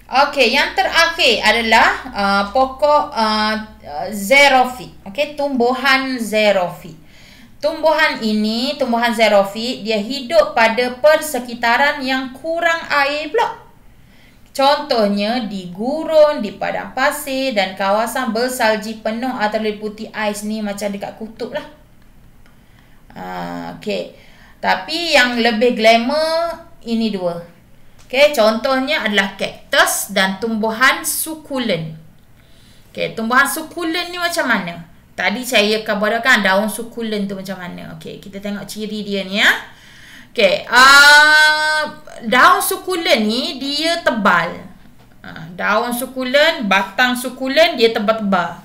Okey, yang terakhir adalah pokok xerophyte. Okey, tumbuhan xerophyte. Tumbuhan ini, tumbuhan xerophyte, dia hidup pada persekitaran yang kurang air pula. Contohnya di gurun, di padang pasir dan kawasan bersalji penuh atau diliputi ais ni macam dekat kutub lah. Okey. Tapi yang lebih glamour ini dua. Okey, contohnya adalah kaktus dan tumbuhan sukulen. Okey, tumbuhan sukulen ni macam mana? Tadi saya kabarkan daun sukulen tu macam mana. Okey, kita tengok ciri dia ni ya. Okey, daun sukulen ni dia tebal. Daun sukulen, batang sukulen dia tebal-tebal.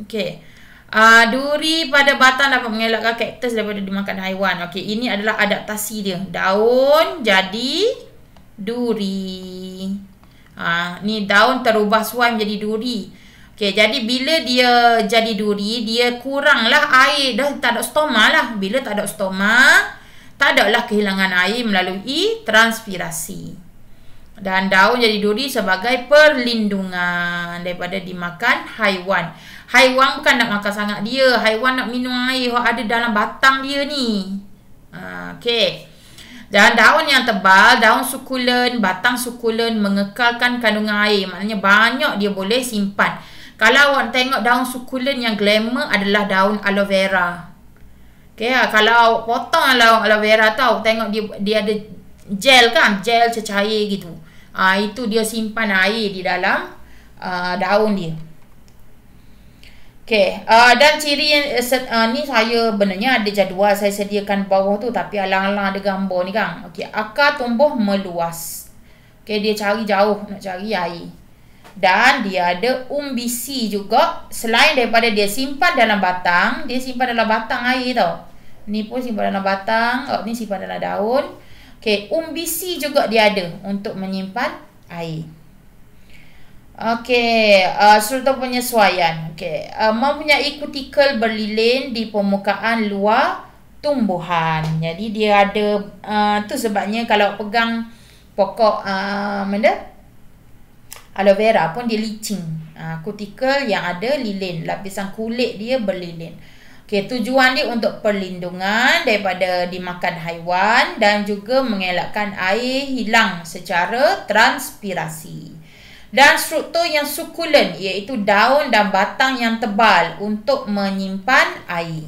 Okey. Duri pada batang dapat mengelakkan kaktus daripada dimakan haiwan. Okey, ini adalah adaptasi dia. Daun jadi duri. Ni daun terubah suai menjadi duri. Okey, jadi bila dia jadi duri, dia kuranglah air dah, tak ada stoma lah. Bila tak ada stoma, tak adalah kehilangan air melalui transpirasi. Dan daun jadi duri sebagai perlindungan daripada dimakan haiwan. Haiwan bukan nak makan sangat dia, haiwan nak minum air yang ada dalam batang dia ni. Okey. Dan daun yang tebal, daun sukulen, batang sukulen mengekalkan kandungan air. Maknanya banyak dia boleh simpan. Kalau awak tengok daun sukulen yang glamour adalah daun aloe vera. Okay, kalau awak potong aloe vera tu, awak tengok dia ada gel kan, gel cecair gitu. Itu dia simpan air di dalam daun dia. Okay, dan ciri ni saya benarnya ada jadual saya sediakan bawah tu, tapi alang-alang ada gambar ni kan. Okay, akar tumbuh meluas. Okay, dia cari jauh nak cari air. Dan dia ada umbisi juga. Selain daripada dia simpan dalam batang, dia simpan dalam batang air tau. Ni pun simpan dalam batang, ni simpan dalam daun. Okay, umbisi juga dia ada untuk menyimpan air. Okey, struktur penyesuaian. Okey, mempunyai kutikel berlilin di permukaan luar tumbuhan. Jadi dia ada tu sebabnya kalau pegang pokok aloe vera pun dia licin. Kutikel yang ada lilin, lapisan kulit dia berlilin. Okey, tujuan dia untuk perlindungan daripada dimakan haiwan dan juga mengelakkan air hilang secara transpirasi. Dan struktur yang sukulen, iaitu daun dan batang yang tebal untuk menyimpan air.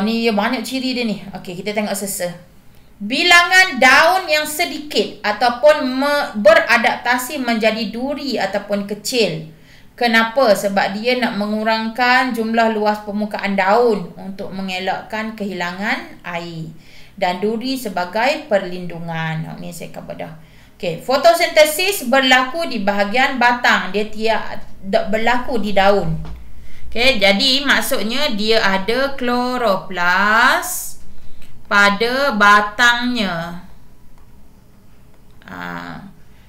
Ni banyak ciri dia ni. Okey, kita tengok sesa. Bilangan daun yang sedikit ataupun beradaptasi menjadi duri ataupun kecil. Kenapa? Sebab dia nak mengurangkan jumlah luas permukaan daun untuk mengelakkan kehilangan air. Dan duri sebagai perlindungan. Ni saya cover dah. Okay, fotosintesis berlaku di bahagian batang. Dia tidak berlaku di daun. Okay, jadi maksudnya dia ada kloroplas pada batangnya.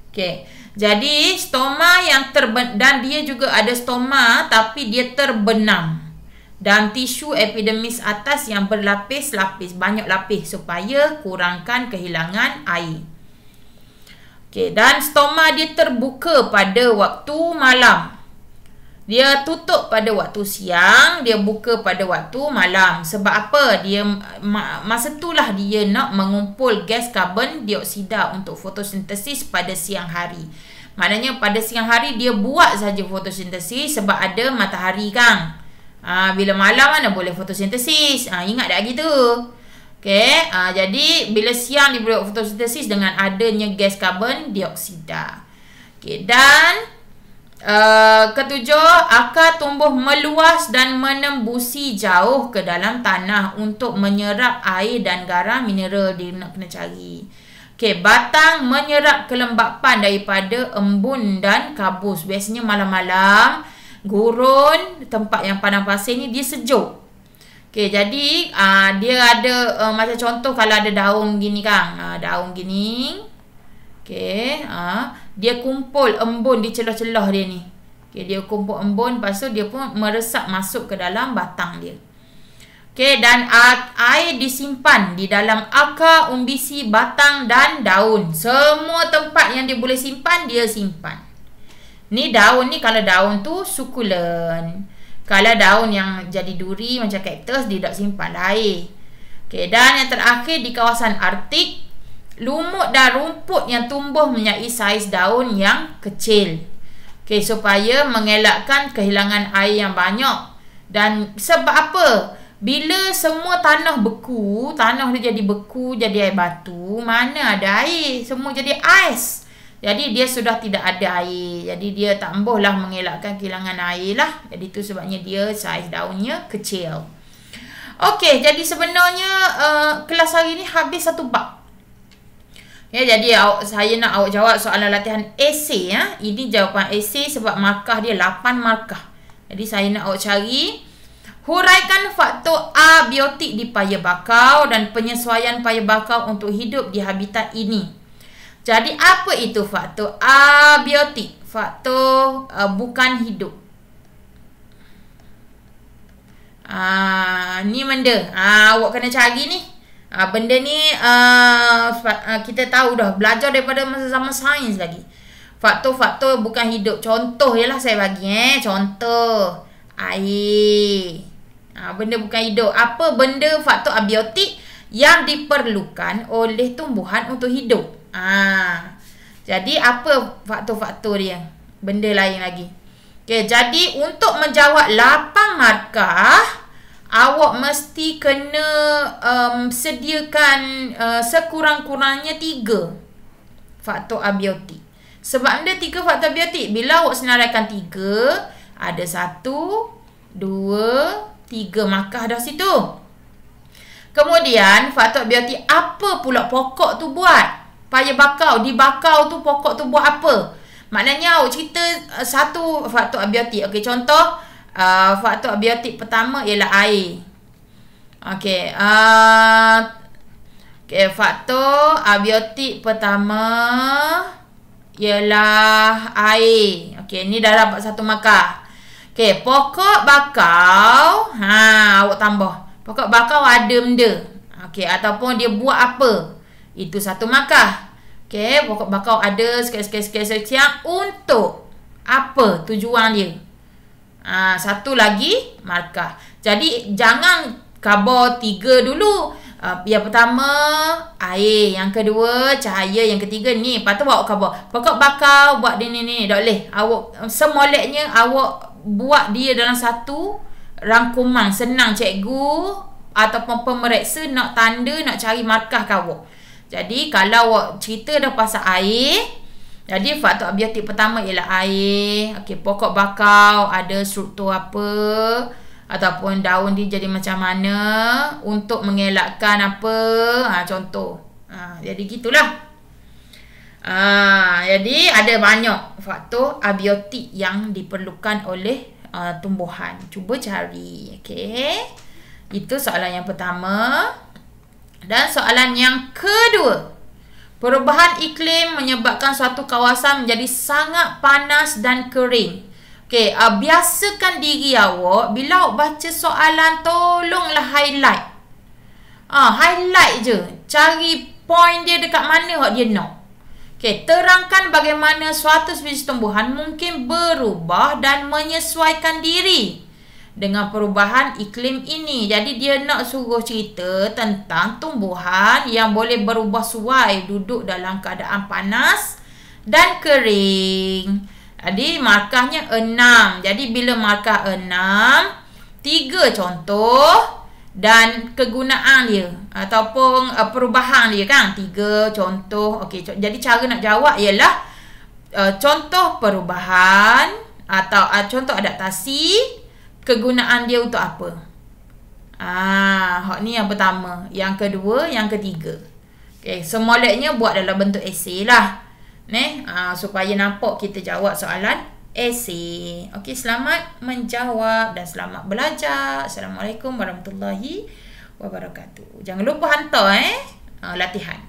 Okay, jadi stoma yang dan dia juga ada stoma tapi dia terbenam. Dan tisu epidermis atas yang berlapis-lapis, banyak lapis supaya kurangkan kehilangan air. Okay, dan stoma dia terbuka pada waktu malam. Dia tutup pada waktu siang, dia buka pada waktu malam. Sebab apa? Dia masa itulah dia nak mengumpul gas karbon dioksida untuk fotosintesis pada siang hari. Maknanya pada siang hari dia buat saja fotosintesis sebab ada matahari kan. Bila malam mana boleh fotosintesis. Ingat tak gitu? Okay, jadi bila siang dia buat fotosintesis dengan adanya gas karbon dioksida. Okay, dan ketujuh, akar tumbuh meluas dan menembusi jauh ke dalam tanah untuk menyerap air dan garam mineral dia nak kena cari. Okay, batang menyerap kelembapan daripada embun dan kabus. Biasanya malam-malam, gurun, tempat yang padang pasir ni dia sejuk. Okay, jadi dia ada macam contoh kalau ada daun gini kan. Daun gini. Okay, dia kumpul embun di celah-celah dia ni. Okay, dia kumpul embun, lepas tu dia pun meresap masuk ke dalam batang dia. Okey, dan air disimpan di dalam akar, umbisi, batang dan daun. Semua tempat yang dia boleh simpan, dia simpan. Ni daun ni, kalau daun tu sukulen. Kalau daun yang jadi duri macam kaktus, dia tak simpan air. Okey, dan yang terakhir di kawasan Arktik, lumut dan rumput yang tumbuh mempunyai saiz daun yang kecil. Okey, supaya mengelakkan kehilangan air yang banyak. Dan sebab apa? Bila semua tanah beku, tanah dia jadi beku, jadi air batu, mana ada air? Semua jadi ais. Jadi dia sudah tidak ada air. Jadi dia tak bolehlah mengelakkan kehilangan air lah. Jadi itu sebabnya dia saiz daunnya kecil. Okey, jadi sebenarnya kelas hari ni habis satu bab. Ya, jadi saya nak awak jawab soalan latihan esei ya. Ini jawapan esei sebab markah dia 8 markah. Jadi saya nak awak cari, huraikan faktor abiotik di paya bakau dan penyesuaian paya bakau untuk hidup di habitat ini. Jadi apa itu faktor abiotik? Faktor bukan hidup. Ni benda. Awak kena cari ni. Benda ni kita tahu dah, belajar daripada masa zaman sains lagi. Faktor-faktor bukan hidup. Contoh ialah saya bagi contoh air. Benda bukan hidup. Apa benda faktor abiotik yang diperlukan oleh tumbuhan untuk hidup? Jadi apa faktor-faktor dia? Benda lain lagi. Okey, jadi untuk menjawab 8 markah, awak mesti kena sediakan sekurang-kurangnya 3 faktor abiotik. Sebab ada 3 faktor abiotik. Bila awak senaraikan 3, ada 1, 2, 3 markah dah situ. Kemudian faktor abiotik apa pula pokok tu buat? Paya bakau, di bakau tu pokok tu buat apa? Maknanya awak cerita satu faktor abiotik. Okey, contoh faktor abiotik pertama ialah air. Okey, faktor abiotik pertama ialah air. Okey, ni dah dapat 1 markah. Okey, pokok bakau, awak tambah. Pokok bakau ada benda. Okey, ataupun dia buat apa? Itu 1 markah. Okey, pokok bakau ada sekian untuk apa tujuan dia? 1 lagi markah. Jadi jangan khabar 3 dulu. Yang pertama air, yang kedua cahaya, yang ketiga ni. Lepas tu awak khabar pokok bakau buat ni. Tak boleh. Awak semoleknya awak buat dia dalam satu rangkuman. Senang cikgu ataupun pemeriksa nak tanda, nak cari markah awak. Jadi kalau awak cerita dah pasal air, jadi faktor abiotik pertama ialah air. Okey, pokok bakau ada struktur apa, ataupun daun dia jadi macam mana untuk mengelakkan apa. Contoh. Jadi gitulah. Jadi ada banyak faktor abiotik yang diperlukan oleh tumbuhan. Cuba cari. Okey. Itu soalan yang pertama. Dan soalan yang kedua. Perubahan iklim menyebabkan suatu kawasan menjadi sangat panas dan kering. Okey, biasakan diri awak bila awak baca soalan, tolonglah highlight. Highlight je. Cari point dia dekat mana awak dia nak. Okey, terangkan bagaimana suatu spesies tumbuhan mungkin berubah dan menyesuaikan diri dengan perubahan iklim ini. Jadi dia nak suruh cerita tentang tumbuhan yang boleh berubah suai duduk dalam keadaan panas dan kering. Jadi markahnya 6. Jadi bila markah 6, 3 contoh dan kegunaan dia ataupun perubahan dia kan. 3 contoh. Okey, jadi cara nak jawab ialah contoh perubahan atau contoh adaptasi, kegunaan dia untuk apa. Hak ni yang pertama, yang kedua, yang ketiga. Okey, semoleknya buat dalam bentuk esei lah. Supaya nampak kita jawab soalan esei. Okey, selamat menjawab dan selamat belajar. Assalamualaikum warahmatullahi wabarakatuh. Jangan lupa hantar latihan.